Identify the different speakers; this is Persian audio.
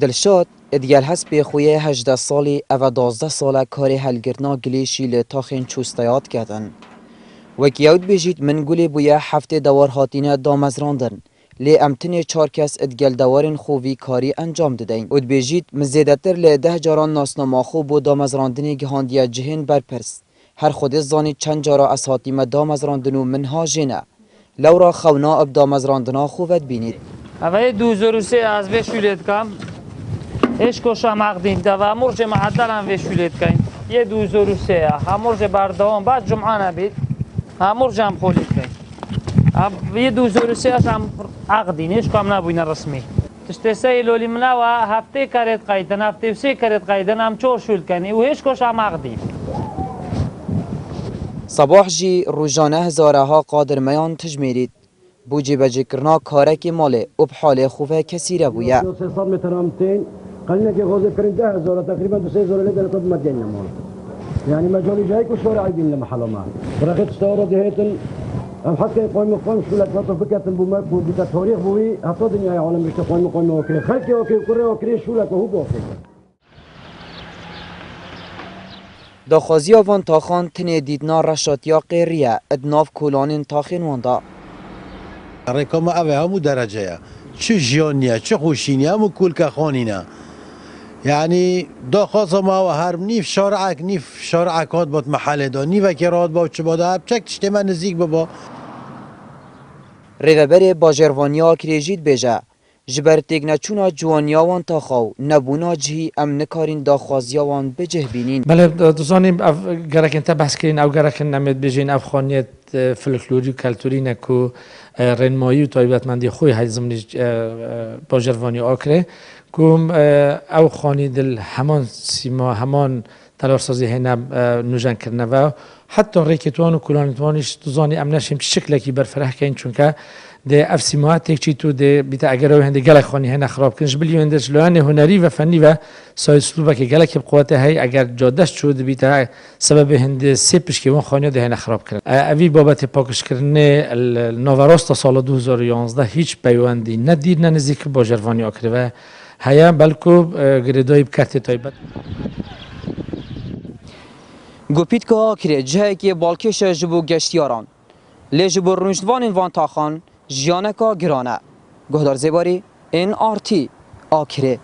Speaker 1: دلشاد ادیال هست به خویه 18 سالی او 12 ساله کاری هلگرنا گلیشی لطاخین چوستایات کردن. وکیوت بجید من گلی بویا هفته دوار هاتینه دامزراندن. لی امتنی 4 کس ادگل دوارن خوبی کاری انجام دادین. اد بجید مزیدتر لی 10 جاران ناسنما خوب و دامزراندنی گهاندیا جهین برپرس. هر خود زانی چند جارا از هاتیمه دامزراندنو منها جنه. لورا خونا اب دامزراندنا خوبت بینید.
Speaker 2: اوه 2003 از به شولید کم اشکوش مقدین دوا مرج معدل هم به شولید کن یه 2003 همرج بردام بعد جمعه نبید همرج هم خولید کن یه 2003 هم عقدین اشکام نبوین رسمی تشتسه لولی منا و هفته کرد قیدن هفته سه کرد قیدن هم چور شولد کنی و اشکوش هم عقدین
Speaker 1: صباح جی روزانه هزارها قادر میان تجمیرید. بوجی بجی کرنا کارکی ماله و بحال خوبه کسی را بویا.
Speaker 3: 300 متر همتين قلنا كي غوزي كرين 10,000 تقريبا 2,000 لدى طب مدينة مال يعني مجال جايك وشوارع عايدين لمحل ما برخيت استورد دهيتن حتى قوم شو لك نطف بكات بوما بتا تاريخ بوي حتى دنيا عالم بيشت قوم وكري خلكي وكري كره وكري شو لك وهو بوكي
Speaker 1: داخوازی آوان تاخان تنه دیدنا رشاتیا قیریه ادناف کولانین تاخین واندا.
Speaker 4: رکام اوه همو درجه چه جیانیه چه خوشینیه همو کول که خانینه یعنی داخواست ما و هر نیف شارعک هات باد محله دا نیفه که راد با چه باده هب چک تشتی من نزیک بابا
Speaker 1: ریوبر باجروانیا کریجید بیجه جبر تیگنا چونا جوانیا وان تاخاو نبونا جهی ام نکارین داخوازیا وان بجه بینین.
Speaker 5: بله دوستانی گرک انت بحث کردین او گرک نمید بجین او خانیت فلکلوری و کلتوری نکو رنمایی و تایبتمندی خوی های زمانی باجروانی آکره کم او خانی دل همان سیما همان تلارسازی هنم نوجن کرنه و حتی ریکتوان و کلانتوانش دوزانی ام نشیم چه شکلی که برفره کن چون که ده اف سیمات تکچی تو ده بیت اگر او هنده گلک خانی هنده خراب کنش بلی هنده جلوان هنری و فنی و سایسلوبه که گلک بقوته های اگر جادش شد بیت سبب هنده سپش که اون خانی ده هنده خراب کرد. اوی بابت پاکش کردن نوراست سال 2011 هیچ پیوندی ندیر نزدیک باجروانی آکره و هیا بلکو گردای بکرت تایبت.
Speaker 1: گوپیت که آکره جه که بالکش جبو گشتیاران. لی جبو رنجدوان وان تاخان جیانکا گرانه. گهدار زیباری این آرتی آکره.